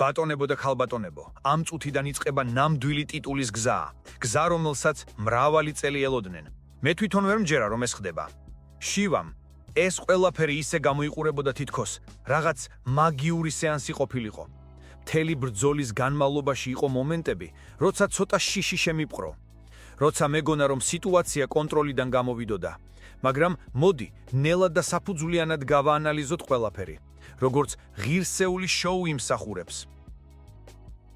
ბატონებო და ქალბატონებო, ამ წუთიდან იწყება ნამდვილი ტიტულის გზა, გზა რომელსაც მრავალი წელი ელოდნენ. მე თვითონ ვერ მჯერა რომ ეს ხდება. შივამ ეს ყველაფერი ისე გამოიყურებოდა თითქოს რაღაც მაგიური სეანსი ყოფილიყო. მთელი ბრძოლის განმავლობაში იყო მომენტები, როცა ცოტა შიში შემიპყრო. როცა მეგონა რომ სიტუაცია კონტროლიდან გამოვიდოდა, მაგრამ მოდი ნელად და საფუძვლიანად გავაანალიზოთ ყველაფერი, როგორც ღირსეული შოუ იმსახურებს.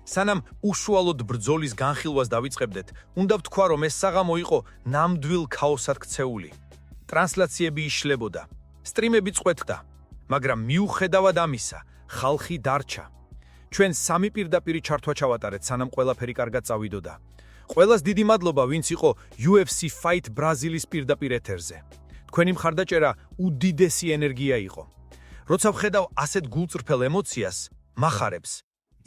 სანამ უშუალოდ ბრძოლის განხილვას დავიწყებდეთ, უნდა ვთქვა რომ ეს საღამო იყო ნამდვილ ქაოსად ქცეული. ტრანსლაციები იშლებოდა, სტრიმები წყვეტდა, მაგრამ მიუხედავად ამისა, ხალხი დარჩა. ჩვენ სამი პირდაპირი ჩართვა ჩავატარეთ, სანამ ყველაფერი კარგად წავიდოდა. ყველას დიდი მადლობა, ვინც იყო UFC Fight Brazil-ის პირდაპირ ეთერზე. თქვენი მხარდაჭერა უდიდესი ენერგია იყო. როცა ვხედავ ასეთ გულწრფელ ემოციას, მახარებს.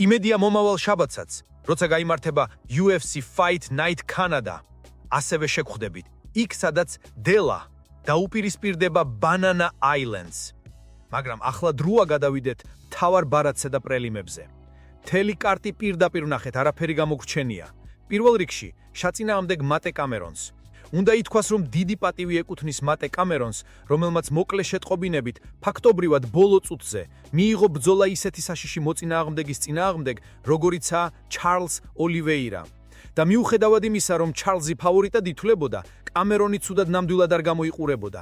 იმედია მომავალ შაბათსაც, როცა გაიმართება UFC Fight Night Canada, ასევე შეგხვდებით, იქ სადაც დელა დაუპირისპირდება Banana Islands. მაგრამ ახლა დროა გადავიდეთ მთავარ ბარათსა და პრელიმებზე. მთელი კარტი პირდაპირ ვნახეთ, არაფერი გამოგრჩენია. პირველ რიგში შაწინააღმდეგ მატე კამერონს. უნდა ითქვას, რომ დიდი პატივი ეკუთვნის მატე კამერონს, რომელმაც მოკლე შეტყობინებით, ფაქტობრივად ბოლო წუთზე მიიღო ბრძოლა ისეთი საშიში მოწინააღმდეგის წინააღმდეგ, როგორიცაა ჩარლზ ოლივეირა. და მიუხედავად იმისა, რომ ჩარლზი ფავორიტად ითვლებოდა, კამერონი ცუდად ნამდვილად არ გამოიყურებოდა.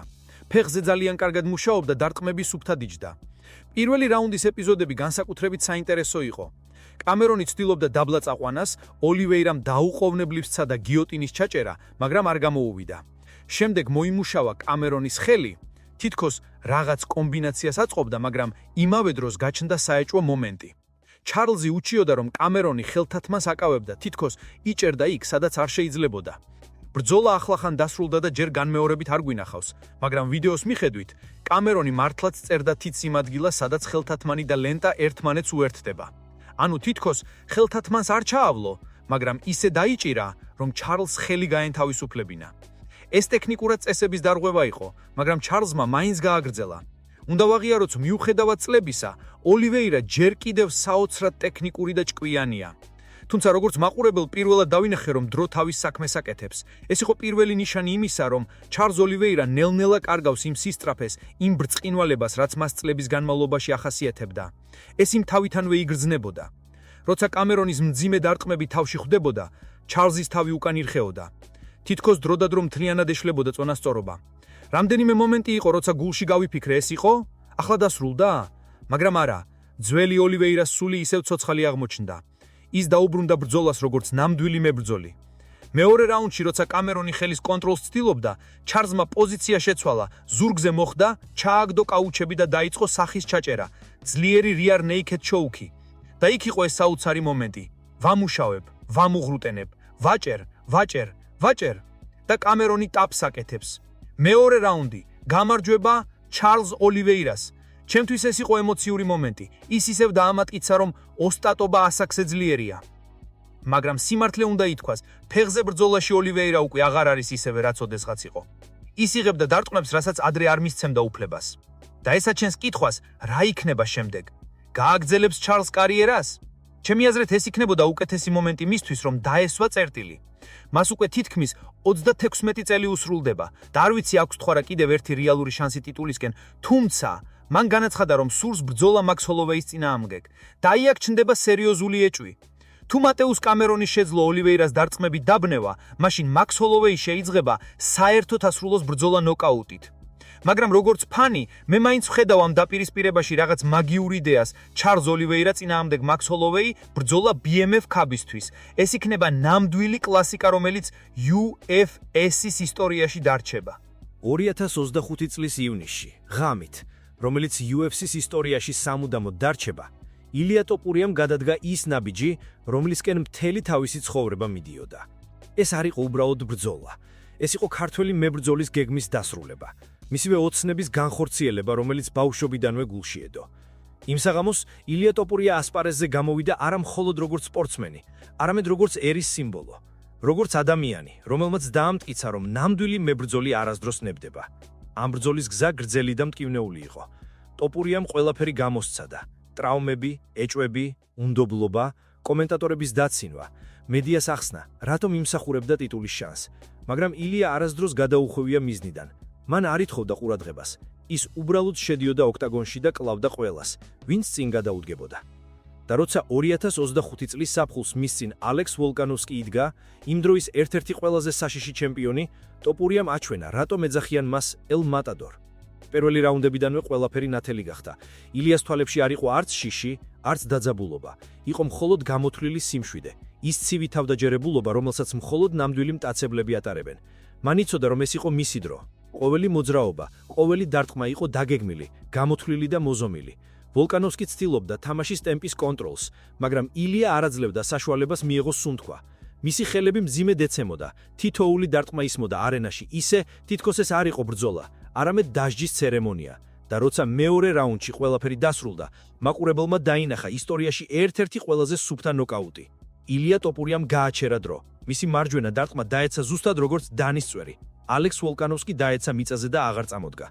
ფეხზე ძალიან კარგად მუშაობდა, დარტყმები სუფთად იჯდა. პირველი რაუნდის ეპიზოდები განსაკუთრებით საინტერესო იყო. კამერონი ცდილობდა დაბლა წაყვანას, ოლივეირამ დაუყოვნებლივ სცადა გიოტინის ჩაჭერა, მაგრამ არ გამოუვიდა. შემდეგ მოიმუშავა კამერონის ხელი, თითქოს რაღაც კომბინაციას აწყობდა, მაგრამ იმავე დროს გაჩნდა საეჭვო მომენტი. ჩარლზი უჩიოდა, რომ კამერონი ხელთათმას აკავებდა, თითქოს იჭერდა იქ, სადაც არ შეიძლებოდა. ბრძოლა ახლახან დასრულდა და ჯერ განმეორებით არ გვინახავს, მაგრამ ვიდეოს მიხედვით, კამერონი მართლაც წერდა თითს იმ ადგილას, სადაც ხელთათმანი და ლენტა ერთმანეთს უერთდება. ანუ თითქოს ხელთათმანს არ ჩაავლო, მაგრამ ისე დაიჭირა, რომ ჩარლზს ხელი გაენთავისუფლებინა. ეს ტექნიკურად წესების დარღვევა იყო, მაგრამ ჩარლზმა მაინც გააგრძელა. უნდა ვაღიაროთ, მიუხედავად წლებისა, ოლივეირა ჯერ კიდევ საოცრად ტექნიკური და ჭკვიანია. თუმცა როგორც მაყურებელ პირველად დავინახე, რომ დრო თავის საქმეს აკეთებს. ეს იყო პირველი ნიშანი იმისა, რომ ჩარლზ ოლივეირა ნელ-ნელა კარგავს იმ სისწრაფეს, იმ ბრწყინვალებას, რაც მას წლების განმავლობაში ახასიათებდა. ეს იმ თავითანვე იგრძნებოდა. როცა კამერონის მძიმე დარტყმები თავში ხვდებოდა, ჩარლზის თავი უკან ირხეოდა. თითქოს დრო და დრო მთლიანად ეშლებოდა წონასწორობა. რამდენიმე მომენტი იყო, როცა გულში გავიფიქრე, ეს იყო? ახლა დასრულდა? მაგრამ არა, ძველი ოლივეირას სული ისევ ცოცხალი აღმოჩნდა. ის დაუბრუნდა ბრძოლას როგორც ნამდვილი მებრძოლი. მეორე რაუნდში, როცა კამერონი ხელის კონტროლს ცდილობდა, ჩარლზმა პოზიცია შეცვალა, ზურგზე მოხვდა, ჩააგდო კაუჩები და დაიწყო სახის ჩაჭერა, ძლიერი rear naked choke. და იქ იყო ეს საოცარი მომენტი. ვამუშავებ, ვამუღრუტენებ, ვაჭერ და კამერონი ტაპს აკეთებს. მეორე რაუნდი, გამარჯვება ჩარლზ ოლივეირას. ჩემთვის ეს იყო ემოციური მომენტი. ის ისევ დაამატკიცა, რომ ოსტატობა ასაკზე ძლიერია. მაგრამ სიმართლე უნდა ითქვას, ფეხზე ბრძოლაში ოლივეირა უკვე აღარ არის ისევე, რაც ოდესღაც იყო. ის იღებდა დარტყმებს, რასაც ადრე არ მისცემდა უფლებას. და ესაც ჩვენს კითხვას, რა იქნება შემდეგ? გააგრძელებს ჩარლზ კარიერას? ჩემი აზრით, ეს იქნებოდა უკეთესი მომენტი მისთვის, რომ დაესვა წერტილი. მას უკვე თითქმის 36 წელი უსრულდება და არ ვიცი აქვს თქვა რა კიდევ ერთი რეალური შანსი ტიტულისკენ, თუმცა მან განაცხადა, რომ სურს ბრძოლა მაქს ჰოლოვეის წინააღმდეგ და აი აქ ჩნდება სერიოზული ეჭვი. თუ მატეუს კამერონის შეძლო ოლივეირას დარტყმებით დაბნევა, მაშინ მაქს ჰოლოვეი შეიძლება საერთოდ ასრულოს ბრძოლა ნოკაუტით. მაგრამ როგორც ფანი, მე მაინც ვხედავ ამ დაპირისპირებაში რაღაც მაგიურ იდეას. ჩარლზ ოლივეირა წინააღმდეგ მაქს ჰოლოვეი ბრძოლა BMF ქაბისთვის. ეს იქნება ნამდვილი კლასიკა, რომელიც UFC-ის ისტორიაში დარჩება. 2025 წლის ივნისში, ღამით, რომელიც UFC-ის ისტორიაში სამუდამოდ დარჩება, ილია ტოპურიამ გადადგა ის ნაბიჯი, რომლისკენ მთელი თავისი ცხოვრება მიდიოდა. ეს არ იყო უბრალოდ ბრძოლა. ეს იყო ქართველი მებრძოლის გეგმის დასრულება. მისივე ოცნების განხორციელება, რომელიც ბავშვობიდანვე გულში ედო. იმ საღამოს ილია ტოპურია ასპარეზზე გამოვიდა არა მხოლოდ როგორც სპორტსმენი, არამედ როგორც ერის სიმბოლო, როგორც ადამიანი, რომელმაც დაამტკიცა, რომ ნამდვილი მებრძოლი არასდროს ნებდება. ამ ბრძოლის გზა გრძელი და მტკივნეული იყო. ტოპურიამ ყველაფერი გამოსცადა, ტრავმები, ეჭვები, უნდობლობა, კომენტატორების დაცინვა, მედიას ახსნა, რატომ იმსახურებდა ტიტულის შანსს, მაგრამ ილია არასდროს გადაუხვევია მიზნიდან. მან არ ითხოვდა ყურადღებას. ის უბრალოდ შედიოდა ოქტაგონში და კლავდა ყველას, ვინც წინ გადაუდგებოდა. და როცა 2025 წლის საფხულს მის წინ ალექს ვოლკანოვსკი იდგა, იმ დროის ერთ-ერთი ყველაზე საშიში ჩემპიონი, ტოპურიამ აჩვენა, რატომ ეძახიან მას ელ მატადორ. პირველი რაუნდებიდანვე ყველაფერი ნათელი გახდა. ილიას თვალებში არ იყო არც შიში, არც დაძაბულობა. იყო მხოლოდ გამოთვლილი სიმშვიდე. ის ცივი თავდაჯერებულობა, რომელსაც მხოლოდ ნამდვილი მტაცებლები ატარებენ. მან იცოდა, რომ ეს იყო მისი დრო. ყოველი მოძრაობა, ყოველი დარტყმა იყო დაგეგმილი, გამოთვლილი და მოზომილი. ვოლკანოვსკი ცდილობდა თამაშის ტემპის კონტროლს, მაგრამ ილია არ აძლევდა საშუალებას მიეღოს სუნთქვა. მისი ხელები მძიმე დეცემოდა, თითოეული დარტყმა ისმოდა არენაში ისე, თითქოს ეს არ იყო ბრძოლა, არამედ დასჯის ცერემონია. და როცა მეორე რაუნდში ყველაფერი დასრულდა, მაყურებელმა დაინახა ისტორიაში ერთ-ერთი ყველაზე სუფთა ნოკაუტი. ილია ტოპურიამ გააჩერა დრო. მისი მარჯვენა დარტყმა დაეცა ზუსტად როგორც დანის წვერი. ალექს ვოლკანოვსკი დაეცა მიწაზე და აღარ წამოდგა.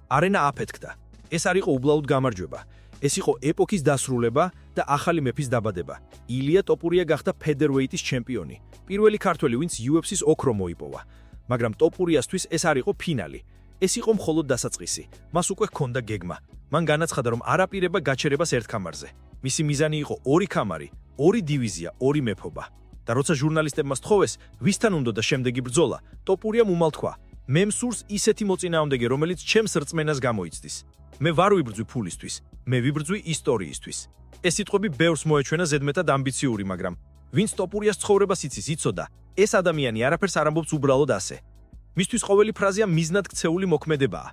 არენა აფეთქდა. ეს არ იყო უბლაოდ გამარჯვება. ეს იყო ეპოქის დასრულება და ახალი მეფის დაბადება. ილია ტოპურია გახდა ფედერვეიტის ჩემპიონი. პირველი ქართველი, ვინც UFC-ს ოქრო მოიპოვა. მაგრამ ტოპურიასთვის ეს არ იყო ფინალი. ეს იყო მხოლოდ დასაწყისი. მას უკვე ჰქონდა გეგმა. მან განაცხადა, რომ არ აპირება გაჩერებას ერთ კამარზე. მისი მიზანი იყო 2 კამარი, 2 დივიზია, 2 მეფობა. და როცა ჟურნალისტებმა სთხოვეს, ვისთან უნდოდა შემდეგი ბრძოლა, ტოპურიამ უმალ თქვა: მე მსურს ისეთი მოწინააღმდეგე, რომელიც ჩემს რწმენას გამოიცდის. მე ვარ ვიბრძვი ფულისთვის, მე ვიბრძვი ისტორიისთვის. ეს სიტყვები ბევრს მოეჩვენა ზედმეტად ამბიციური, მაგრამ ვინც ტოპურიას ცხოვრებას იცის, იცოდა, ეს ადამიანი არაფერს არ ამბობს უბრალოდ ასე. მისთვის ყოველი ფრაზია მიზნად ქცეული მოქმედებაა.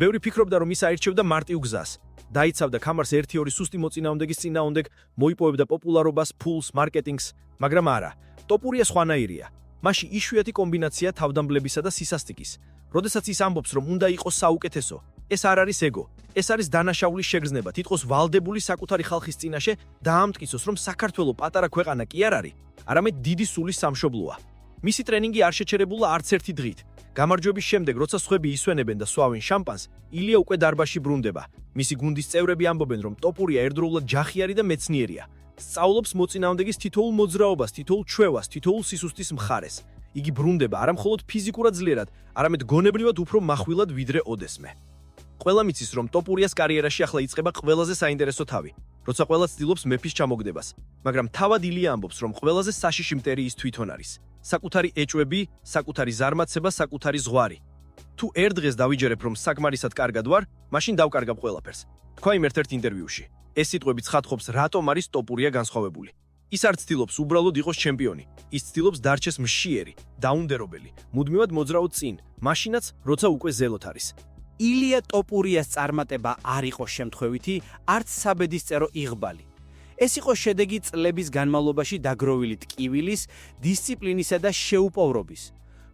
ბევრი ფიქრობდა, რომ ის აირჩევდა მარტივ გზას. დაიცავდა კამარს 1-2 სუსტი მოწინააღმდეგის წინააღმდეგ, მოიპოვებდა პოპულარობას, ფულს, მარკეტინგს, მაგრამ არა, ტოპურია სხვანაირია. მასში იშვიათი კომბინაცია თავდამბლებისა და სისასტიკის. როდესაც ის ამბობს, რომ უნდა იყოს საუკეთესო, ეს არ არის ეგო, ეს არის დანაშაულის შეგრძნება, თითქოს ვალდებული საკუთარი ხალხის წინაშე დაამტკიცოს, რომ საქართველო პატარა ქვეყანა კი არ არის, არამედ დიდი სულის სამშობლოა. მისი ტრენინგი არ შეჩერებულა არც ერთი დღით. გამარჯვების შემდეგ, როცა სხვები ისვენებენ და სვავენ შამპანს, ილია უკვე დარბაზში ბრუნდება. მისი გუნდის წევრები ამბობენ, რომ ტოპურია ერთდროულად ჯახიარი და მეცნიერია. სწავლობს მოწინააღმდეგის თითოეულ მოძრაობას, თითოეულ ჩვევას, თითოეულ სისუსტის მხარეს. იგი ბრუნდება არა მხოლოდ ფიზიკურად ძლიერად, არამედ გონებრივად უფრო מחვილად ვიდრე ოდესმე. ყველა მიცის, რომ ტოპურიას კარიერაში ახლა იწყება ყველაზე საინტერესო თავი, როცა ყველა ცდილობს მეფის ჩამოგდებას. მაგრამ თავად ილია ამბობს, რომ ყველაზე საშიში მტერი ის თვითონ არის. საკუთარი ეჭვები, საკუთარი ზარმაცება, საკუთარი ზღვარი. თუ ერთ დღეს დავიჯერებ, რომ საკმარისად კარგად ვარ, მაშინ დავკარგავ ყველაფერს. თქვა იმ ერთ-ერთ ინტერვიუში. ეს სიტყვები ცხადყოფს, რატომ არის ტოპურია განსხვავებული. ის არ ცდილობს უბრალოდ იყოს ჩემპიონი. ის ცდილობს დარჩეს მშიერი, დაუნდერობელი, მუდმივად მოძრაო წინ, მაშინაც, როცა უკვე ზელოთ არის. ილია ტოპურიას წარმატება არ იყო შემთხვევითი, არც საბედისწერო იღბალი. ეს იყო შედეგი წლების განმავლობაში დაგროვილი ტკივილის, დისციპლინისა და შეუპოვრობის.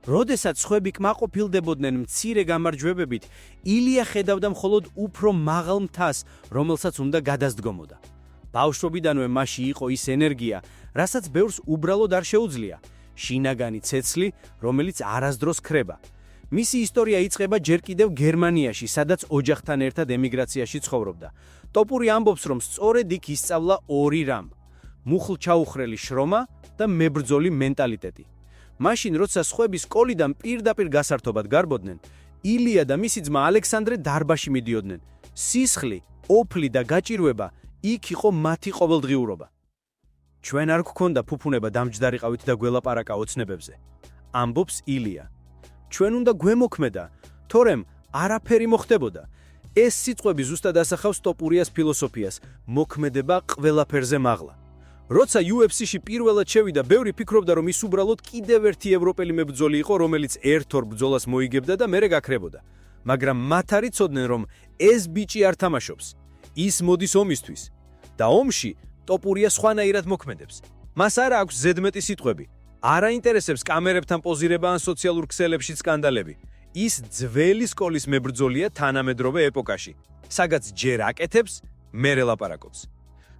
როდესაც სხვები კმაყოფილდებოდნენ მცირე გამარჯვებებით, ილია ხედავდა მხოლოდ უფრო მაღალ მთას, რომელსაც უნდა გადასდგომოდა. ბავშვობიდანვე მასში იყო ის ენერგია, რასაც ბევრს უბრალოდ არ შეუძლია, შინაგანი ცეცლი, რომელიც არასდროს ქრება. მისი ისტორია იწყება ჯერ კიდევ გერმანიაში, სადაც ოჯახთან ერთად ემიგრაციაში ცხოვრობდა. ტოპური ამბობს, რომ სწორედ იქ ისწავლა 2 რამ: მუხლჩაუხრელი შრომა და მებრძოლი მენტალიტეტი. მაშინ, როცა სხვები სკოლიდან პირდაპირ გასართობად გარბოდნენ, ილია და მისი ძმა ალექსანდრე დარბაზში მიდიოდნენ. სისხლი, ოფლი და გაჭირვება იქ იყო მათი ყოველდღიურობა. ჩვენ არ გვქონდა ფუფუნება დამჯდარიყავით და გველაპარაკა ოცნებებზე, ამბობს ილია. ჩვენ უნდა გვემოქმედა, თორემ არაფერი მოხდებოდა. ეს სიტყვები ზუსტად ასახავს ტოპურიას ფილოსოფიას, მოქმედება ყველაფერზე მაღლა. როცა UFC-ში პირველად შევიდა, ბევრი ფიქრობდა, რომ ის უბრალოდ კიდევ ერთი ევროპელი მებრძოლი იყო, რომელიც ერთ-ორ ბრძოლას მოიგებდა და მერე გაქრებოდა. მაგრამ მათ არ იცოდნენ, რომ ეს ბიჭი არ თამაშობს. ის მოდის ომისთვის და ომში ტოპურია სხვანაირად მოქმედებს. მას არ აქვს ზედმეტი სიტყვები. არ აინტერესებს კამერებთან პოზირება ან სოციალურ ქსელებში სკანდალები. ის ძველი სკოლის მებრძოლია თანამედროვე ეპოქაში, სადაც ჯერ აკეთებს, მერე ლაპარაკობს.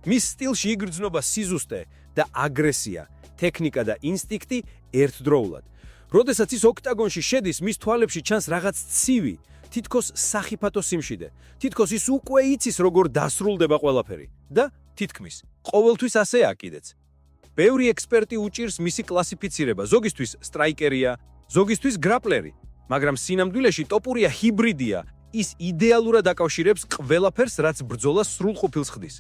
მის სტილში იგრძნობა სიზუსტე და აგრესია, ტექნიკა და ინსტინქტი ერთდროულად. როდესაც ის ოქტაგონში შედის, მის თვალებში ჩანს რაღაც ცივი, თითქოს სახიფათო სიმშვიდე. თითქოს ის უკვე იცის როგორ დასრულდება ყველაფერი და თითქმის ყოველთვის ასეა კიდეც. ბევრი ექსპერტი უჭირს მისი კლასიფიცირება. ზოგისთვის სტრაიკერია, ზოგისთვის გრაპლერი, მაგრამ სინამდვილეში ტოპურია ჰიბრიდია. ის იდეალურად აკავშირებს ყველაფერს, რაც ბრძოლას სრულყოფილს ხდის.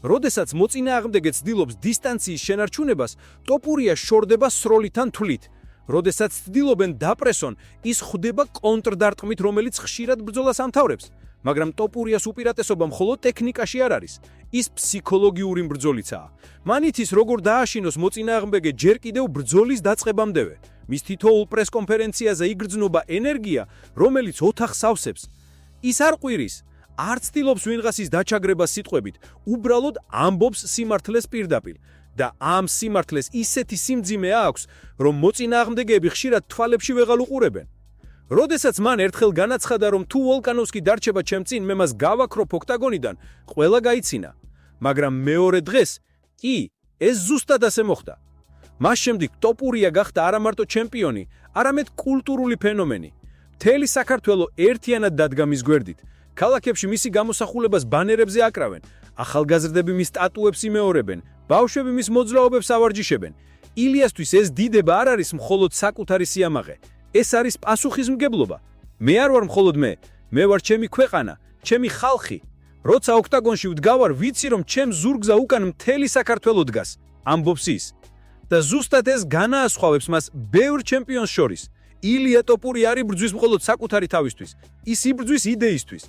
როდესაც მოწინააღმდეგე ცდილობს დისტანციის შენარჩუნებას, ტოპურია შორდება სროლითან თვლით. როდესაც ცდილობენ დაპრესონ, ის ხვდება კონტრდარტყმით, რომელიც ხშირად ბრძოლას ამთავრებს. მაგრამ ტოპურიას უპირატესობა მხოლოდ ტექნიკაში არ არის. ის ფსიქოლოგიური ბრძოლიცაა. მან იცის როგორ დააშინოს მოწინააღმდეგე ჯერ კიდევ ბრძოლის დაწყებამდევე. მის თითოეულ პრესკონფერენციაზე იგრძნობა ენერგია, რომელიც ოთახს ავსებს. ის არ ყვირის, არ ცდილობს ვინღასის დაჩაგრებას სიტყვებით, უბრალოდ ამბობს სიმართლეს პირდაპირ. და ამ სიმართლეს ისეთი სიმძიმე აქვს, რომ მოწინააღმდეგეები ხშირად თვალებში ვეღარ უყურებენ. როდესაც მან ერთხელ განაცხადა, რომ თუ ვოლკანოვსკი დარჩება ჩემ წინ, მე მას გავაქროფ ოქტაგონიდან, ყველა გაიცინა. მაგრამ მეორე დღეს კი, ეს ზუსტად ასე მოხდა. მას შემდეგ ტოპურია გახდა არა მარტო ჩემპიონი, არამედ კულტურული ფენომენი. მთელი საქართველო ერთიანად დადგა მის გვერდით. ქალაქებში მისი გამოსახულებას ბანერებზე აკრავენ, ახალგაზრდები მის სტატუებს იმეორებენ, ბავშვები მის მოძრაობებს ავარჯიშებენ. ილიასთვის ეს დიდება არ არის მხოლოდ საკუთარი სიამაღე, ეს არის პასუხისმგებლობა. მე არ ვარ მხოლოდ მე ვარ ჩემი ქვეყანა, ჩემი ხალხი. როცა ოქტაგონში ვდგავარ, ვიცი რომ ჩემ ზურგზე უკან მთელი საქართველო დგას, ამბობს ის. და ზუსტად ეს განაასხვავებს მას ბევრ ჩემპიონს შორის. ილია ტოპური არ იბრძვის მხოლოდ საკუთარი თავისთვის, ის იბრძვის იდეისთვის.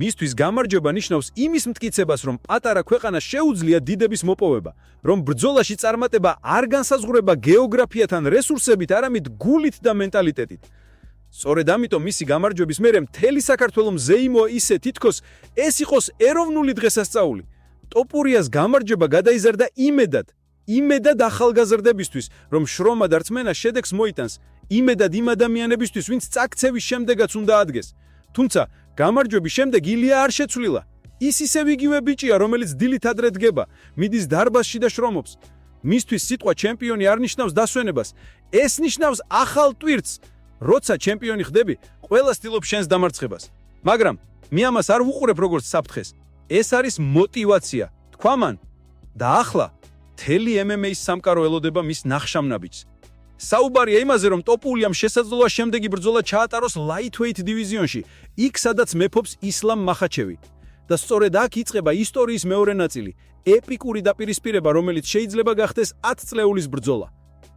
მისთვის გამარჯვება ნიშნავს იმის მტკიცებას, რომ პატარა ქვეყანას შეუძლია დიდების მოპოვება, რომ ბრძოლაში წარმატება არ განსაზღვრება გეოგრაფიათან, რესურსებით, არამედ გულით და მენტალიტეტით. სწორედ ამიტომ მისი გამარჯვების მერე მთელი საქართველო მზეიმოა ისე, თითქოს ეს იყოს ეროვნული დღესასწაული. ტოპურიას გამარჯვება გადაიზარდა იმედად ახალგაზრდებისთვის, რომ შრომა და რწმენა შედეგს მოიტანს, იმედად იმ ადამიანებისთვის, ვინც წაქცევის შემდეგაც უნდა ადგეს. თუმცა გამარჯვების შემდეგ ილია არ შეცვლილა. ის ისევ იგივე ბიჭია, რომელიც დილით ადრე დგება, მიდის დარბაზში და შრომობს. მისთვის სიტყვა ჩემპიონი არ ნიშნავს დასვენებას, ეს ნიშნავს ახალ ტვირთს. როცა ჩემპიონი ხდები, ყველა ცდილობს შენს დამარცხებას. მაგრამ მე ამას არ ვუყურებ როგორც საფრთხეს. ეს არის мотиваცია. თქვა მან. და ახლა მთელი MMA-ის სამყარო ელოდება მის ნახშამნაბიჯს. საუბარია იმაზე, რომ ტოპულიამ შესაძლოა შემდეგი ბრძოლა ჩაატაროს lightweight დივიზიონში, იქ სადაც მეფობს ისლამ მახაჩევი. და სწორედ აქ იწყება ისტორიის მეორე ნაწილი, ეპიკური დაპირისპირება, რომელიც შეიძლება გახდეს 10 წლეულის ბრძოლა.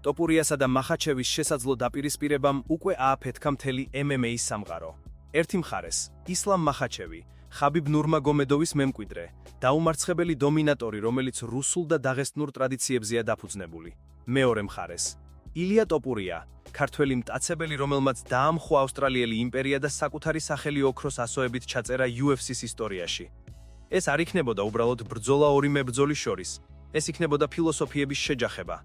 ტოპურიასა და მახაჩევის შესაძლო დაპირისპირებამ უკვე ააფეთქა მთელი MMA-ის სამყარო. ერთი მხარეს ისლამ მახაჩევი, ხაბიბ ნურმაგომედოვის მემკვიდრე, დაუმარცხებელი დომინატორი, რომელიც რუსულ და დაღესტნურ ტრადიციებზეა დაფუძნებული. მეორე მხარეს ილია ტოპურია, ქართველი მტაცებელი, რომელმაც დაამხო ავსტრალიელი იმპერია და საკუთარი სახელი ოქროს ასოებით ჩაწერა UFC-ის ისტორიაში. ეს არ იქნებოდა უბრალოდ ბრძოლა ორი მებრძოლის შორის, ეს იქნებოდა ფილოსოფიების შეჯახება.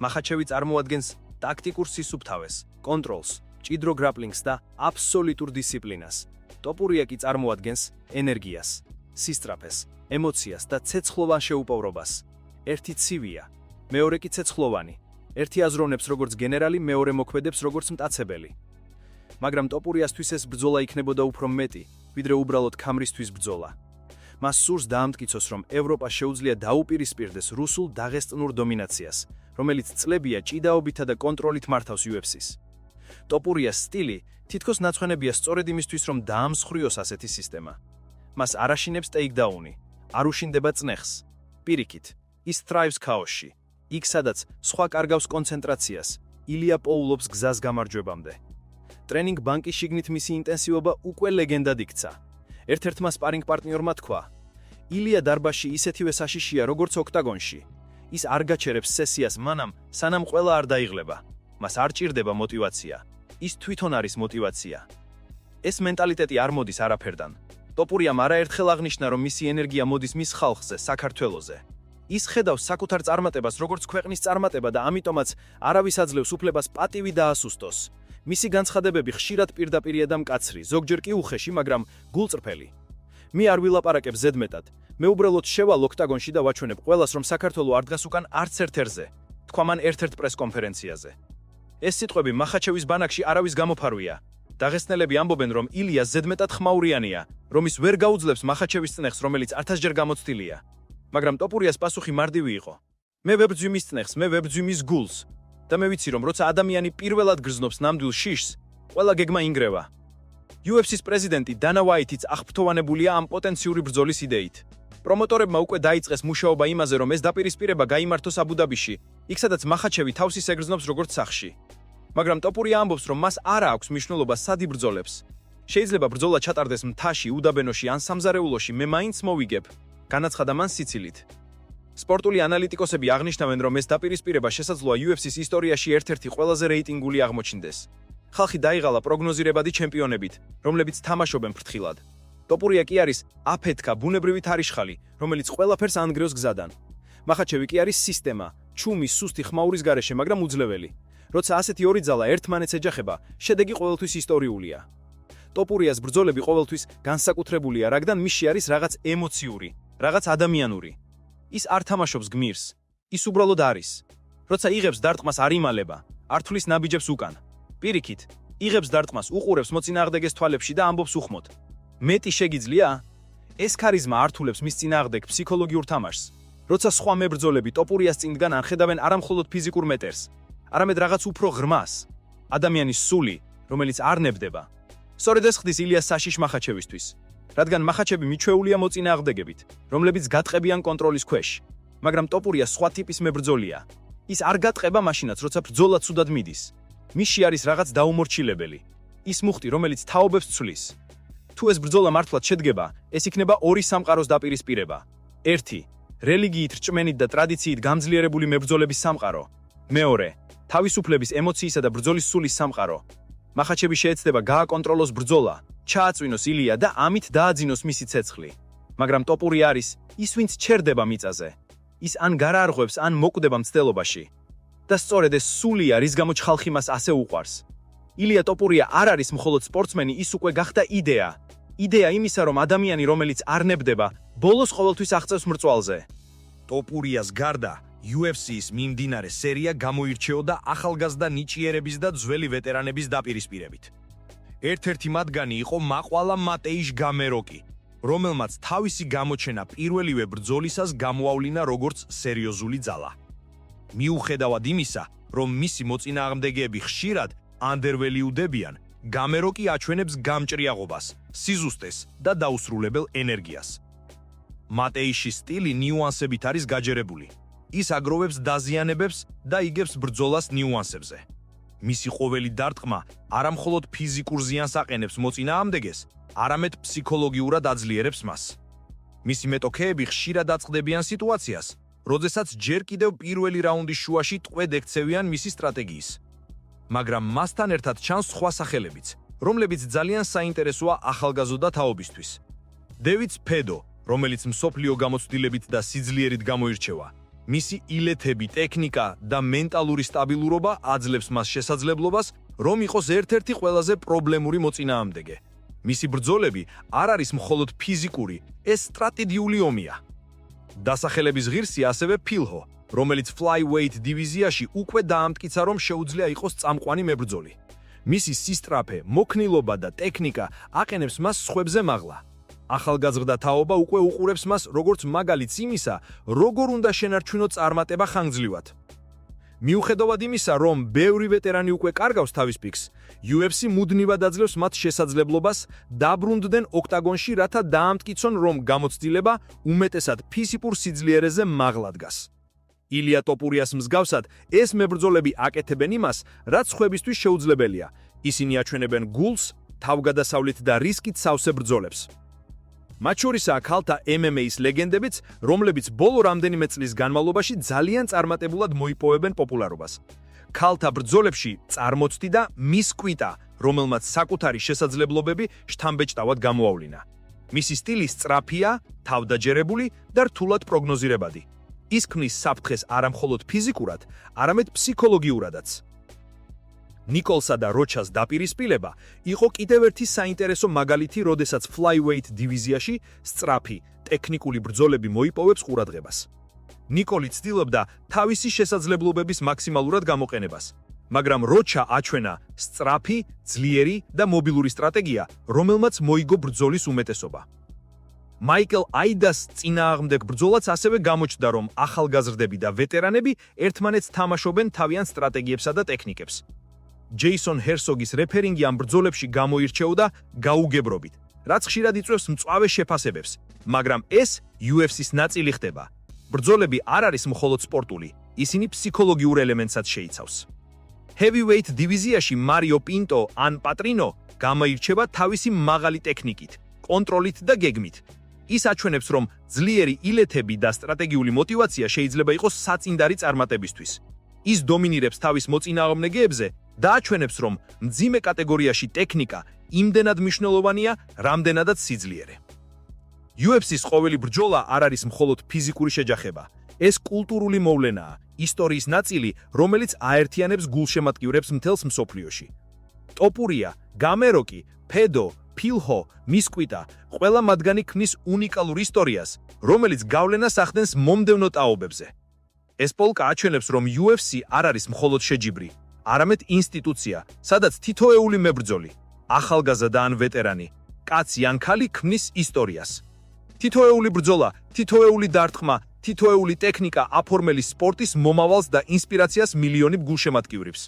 მახაჩევი წარმოადგენს ტაქტიკურ სისუფთავეს, კონტროლს, ჭიდრო გრაპლინგს და აბსოლუტურ დისციპლინას. ტოპურია კი წარმოადგენს ენერგიას, სისწრაფეს, ემოციას და ცეცხლოვან შეუპოვრობას. ერთი ცივია, მეორე კი ცეცხლოვანი. ერთი აზროვნებს როგორც გენერალი, მეორე მოქმედებს როგორც მტაცებელი. მაგრამ ტოპურიასთვის ეს ბრძოლა იქნებოდა უფრო მეტი, ვიდრე უბრალოდ ქამრისთვის ბრძოლა. მას სურს დაამტკიცოს, რომ ევროპა შეუძლია დაუპირისპირდეს რუსულ დაღესტნურ დომინაციას, რომელიც წლებია ჭიდაობითა და კონტროლით მართავს UFC-ს. ტოპურიას სტილი თითქოს ნაცხენებია სწორედ იმისთვის, რომ დაამსხვრიოს ასეთი სისტემა. მას არ აშინებს ტეიქდაუნი, არ უშინდება წნეხს. პირიქით, ის thrives ქაოსში. იქ სადაც სხვა კარგავს კონცენტრაციას, ილია პოულობს გზას გამარჯვებამდე. ტრენინგ ბანკის შიგნით მისი ინტენსივობა უკვე ლეგენდად იქცა. ერთ-ერთმა სპარინგ პარტნიორმა თქვა: ილია დარბაზში ისეთივე საშიშია, როგორც ოქტაგონში. ის არ გაჩერებს სესიას მანამ, სანამ ყველა არ დაიღლება. მას არ ჭირდება мотиваცია. ის თვითონ არის мотиваცია. ეს მენტალიტეტი არ მოდის არაფერდან. ტოპურიამ არაერთხელ აღნიშნა, რომ მისი ენერგია მოდის მის ხალხზე, საქართველოზე. ის ხედავს საკუთარ წარმატებას როგორც ქვეყნის წარმატება და ამიტომაც არავის აძლევს უფლებას პატივი დაასუსტოს. მისი განცხადებები ხშირად პირდაპირია და მკაცრი, ზოგჯერ კი უხეში, მაგრამ გულწრფელი. მე არ ვილაპარაკებ ზედმეტად. მე უბრალოდ შევალ ოქტაგონში და ვაჩვენებ ყველას, რომ საქართველო არ დგას უკან არც ერთ ერზე. თქვა მან ერთ-ერთ პრესკონფერენციაზე. ეს სიტყვები მახაჩევის ბანაკში არავის გამოფარვია. დაღესტნელები ამბობენ, რომ ილია ზედმეტად ხმაურიანია, რომ ის ვერ გაუძლებს მახაჩევის წნეხს, რომელიც 1000-ჯერ გამოცდილია. მაგრამ ტოპურიას პასუხი მარტივი იყო. მე ვებრძვი მის წნეხს, მე ვებრძვი მის გულს. და მე ვიცი, რომ როცა ადამიანი პირველად გრძნობს ნამდვილ შიშს, ყველა გეგმა ინგრევა. UFC-ს პრეზიდენტი დანა ვაითიც აღფრთოვანებულია ამ პოტენციური ბრძოლის იდეით. პრომოტორებმა უკვე დაიწყეს მუშაობა იმაზე, რომ ეს დაპირისპირება გაიმართოს აბუ-დაბიში, იქ სადაც მახაჩევი თავს ის ეგრძნობს როგორც სახში. მაგრამ ტოპურია ამბობს, რომ მას არ აქვს მნიშვნელობა სად იბრძოლებს. შეიძლება ბრძოლა ჩატარდეს მთაში, უდაბენოში ან სამზარეულოში, მე მაინც მოვიგებ, განაცხადა მან სიცილით. სპორტული ანალიტიკოსები აღნიშნავენ, რომ ეს დაპირისპირება შესაძლოა UFC-ს ისტორიაში ერთ-ერთი ყველაზე რეიტინგული აღმოჩნდეს. ხალხი დაიღალა პროგნოზირებადი ჩემპიონებით, რომლებიც თამაშობენ ფრთხილად. ტოპურია კი არის აფეთქა ბუნებრივი თარიშხალი, რომელიც ყველაფერს ანგრევს გზადან. მახაჩევი კი არის სისტემა, ჩუმი, სუსტი ხმაურის გარეშე, მაგრამ უძლეველი. როცა ასეთი ორი ძალა ერთმანეთს ეჯახება, შედეგი ყოველთვის ისტორიულია. ტოპურიას ბრძოლები ყოველთვის განსაკუთრებულია, რადგან მისში არის რაღაც ემოციური, რაღაც ადამიანური. ის არ თამაშობს გმირს, ის უბრალოდ არის. როცა იღებს დარტყმას არ იმალება, არ თulis ნაბიჯებს უკან. პირიქით, იღებს დარტყმას, უყურებს მოწინააღმდეგეს თვალებში და ამბობს უხმოდ. მეტი შეგიძლია? ეს ქარიზმა ართულებს მის წინააღმდეგ ფსიქოლოგიურ თამაშს. როცა სხვა მებრძოლები ტოპურიას წინდგან არხედავენ არა მხოლოდ ფიზიკურ მეტერს, არამედ რაღაც უფრო ღრმას, ადამიანის სული, რომელიც არ ნებდება. სწორედ ეს ხდის ილიას საშიშ მახაჩევისთვის, რადგან მახაჩევი მიჩვეულია მოწინააღმდეგებით, რომლებიც გატყებიან კონტროლის ქვეშ, მაგრამ ტოპურია სხვა ტიპის მებრძოლია. ის არ გატყება მაშინაც, როცა ბრძოლა ცუდად მიდის. მისში არის რაღაც დაუმორჩილებელი, ის მუხტი, რომელიც თაობებს ცვლის. თუ ეს ბრძოლა მართლაც შედგება, ეს იქნება ორი სამყაროს დაპირისპირება. ერთი, რელიგიით, რჭმენით და ტრადიციით გამძლიერებული მებრძოლების სამყარო. მეორე, თავისუფლების, ემოციისა და ბრძოლის სულის სამყარო. მახაჩევი შეეცდება გააკონტროლოს ბრძოლა, ჩააწვინოს ილია და ამით დააძინოს მისი ცეცხლი. მაგრამ ტოპური არის ის, ვინც ჩერდება მიწაზე. ის ან გარარღვევს, ან მოკვდება მცდელობაში. და სწორედ ეს სულია, რის გამოც ხალხი მას ასე უყვარს. ილია ტოპურია არ არის მხოლოდ სპორტსმენი, ის უკვე გახდა იდეა. იდეა იმისა, რომ ადამიანი, რომელიც არ ნებდება, ბოლოს ყოველთვის აღწევს მრწვალზე. ტოპურიას გარდა UFC-ის მიმდინარე სერია გამოირჩეოდა ახალგაზრდა ნიჭიერების და ძველი ვეტერანების დაპირისპირებით. ერთ-ერთი მათგანი იყო მაყვალა მატეიშ გამეროკი, რომელმაც თავისი გამოჩენა პირველივე ბრძოლისას გამოავლინა როგორც სერიოზული ძალა. მიუხედავად იმისა, რომ მისი მოწინააღმდეგეები ხშირად ანდერველიუდებიან, გამეროკი აჩვენებს გამჭრიაღობას, სიზუსტეს და დაუსრულებელ ენერგიას. მატეიშის სტილი ნიუანსებით არის გაჯერებული. ის აგროვებს დაზიანებებს და იგებს ბრძოლას ნიუანსებზე. მისი ყოველი დარტყმა არა მხოლოდ ფიზიკურ ზიანს აყენებს მოწინააღმდეგეს, არამედ ფსიქოლოგიურად აძლიერებს მას. მისი მეტოქეები ხშირად აწყდებიან სიტუაციას, როდესაც ჯერ კიდევ პირველი რაუნდის შუაში ტყვედ ექცევიან მისი სტრატეგიის. მაგრამ მასთან ერთად ჩანს სხვა სახელებიც, რომლებიც ძალიან საინტერესოა ახალგაზრდა თაობისთვის. დევიდ ფედო, რომელიც მსოფლიო გამოცდილებით და სიძლიერით გამოირჩევა. მისი ილეთები, ტექნიკა და მენტალური სტაბილურობა აძლევს მას შესაძლებლობას, რომ იყოს ერთ-ერთი ყველაზე პრობლემური მოწინააღმდეგე. მისი ბრძოლები არ არის მხოლოდ ფიზიკური, ეს სტრატეგიული ომია. დასახელების ღირსია ასევე ფილჰო, რომელიც flyweight დივიზიაში უკვე დაამტკიცა, რომ შეუძლია იყოს წამყვანი მებრძოლი. მისი სისტრაფე, მოქნილობა და ტექნიკა აყენებს მას სხვებზე მაღლა. ახალგაზრდა თაობა უკვე უყურებს მას როგორც მაგალითს იმისა, როგორ უნდა შენარჩუნო წარმატება ხანგრძლივად. მიუხედავად იმისა, რომ ბევრი ვეტერანი უკვე კარგავს თავის პიკს, UFC მუდმივად აძლევს მათ შესაძლებლობას დაბრუნდნენ ოქტაგონში, რათა დაამტკიცონ, რომ გამოცდილება უმეტესად ფიზიკურ სიძლიერეზე მაღლა დგას. ილია ტოპურიას მსგავსად, ეს მებრძოლები აკეთებენ იმას, რაც სხვებისთვის შეუძლებელია. ისინი აჩვენებენ გულს, თავგადასავლით და რისკით სავსე ბრძოლებს. მათ შორისაა ქალთა MMA-ის ლეგენდებიც, რომლებიც ბოლო რამდენიმე წლის განმავლობაში ძალიან წარმატებულად მოიპოვებენ პოპულარობას. ქალთა ბრძოლებში წარმოცდიდა მის კვიტა, რომელმაც საკუთარი შესაძლებლობები შთამბეჭდავად გამოავლინა. მისი სტილი სწრაფია, თავდაჯერებული და რთულად პროგნოზირებადი. ის ქმნის საფრთხეს არა მხოლოდ ფიზიკურად, არამედ ფსიქოლოგიურადაც. ნიკოლსა და როჩას დაპირისპირება იყო კიდევ ერთი საინტერესო მაგალითი, როდესაც flyweight დივიზიაში სწრაფი, ტექნიკური ბრძოლები მოიპოვებს ყურადღებას. ნიკოლი ცდილობდა თავისი შესაძლებლობების მაქსიმალურად გამოყენებას, მაგრამ როჩა აჩვენა სწრაფი, ძლიერი და მობილური სტრატეგია, რომელმაც მოიგო ბრძოლის უმეტესობა. მაიკლ აიდას წინააღმდეგ ბრძოლაც ასევე გამოჩნდა, რომ ახალგაზრდები და ვეტერანები ერთმანეთს თამაშობენ თავიანთ სტრატეგიებსა და ტექნიკებს. ჯეისონ ჰერსოგის რეფერინგი ამ ბრძოლებში გამოირჩეოდა გაუგებრობით, რაც ხშირად იწვევს მწვავე შეფასებებს, მაგრამ ეს UFC-ს ნაწილი ხდება. ბრძოლები არ არის მხოლოდ სპორტული, ისინი ფსიქოლოგიურ ელემენტსაც შეიცავს. Heavyweight დივიზიაში მარიო პინტო ან პატრინო გამოირჩევა თავისი მაღალი ტექნიკით, კონტროლით და გეგმით. ის აჩვენებს, რომ ძლიერი ილეთები და სტრატეგიული მოტივაცია შეიძლება იყოს საწინდარი წარმატებისთვის. ის დომინირებს თავის მოწინააღმდეგეებზე და აჩვენებს, რომ მძიმე კატეგორიაში ტექნიკა იმდენად მნიშვნელოვანია, რამდენადაც სიძლიერე. UFC-ს ყოველი ბრძოლა არ არის მხოლოდ ფიზიკური შეჯახება. ეს კულტურული მოვლენაა, ისტორიის ნაწილი, რომელიც აერთიანებს გულშემატკივრებს მთელს მსოფლიოში. ტოპურია, გამეროკი, ფედო, ფილჰო, მისკვიტა, ყველა მათგანი ქმნის უნიკალურ ისტორიას, რომელიც გავლენას ახდენს მომდევნო ტაობებზე. ეს პოლკა აჩვენებს, რომ UFC არ არის მხოლოდ შეჯიბრი, არამედ ინსტიტუცია, სადაც თითოეული მებრძოლი, ახალგაზრდა ან ვეტერანი, კაცი ან ქალი ქმნის ისტორიას. თითოეული ბრძოლა, თითოეული დარტყმა, თითოეული ტექნიკა აფორმელის სპორტის მომავალს და ინსპირაციას მილიონი გულშემატკივრებს.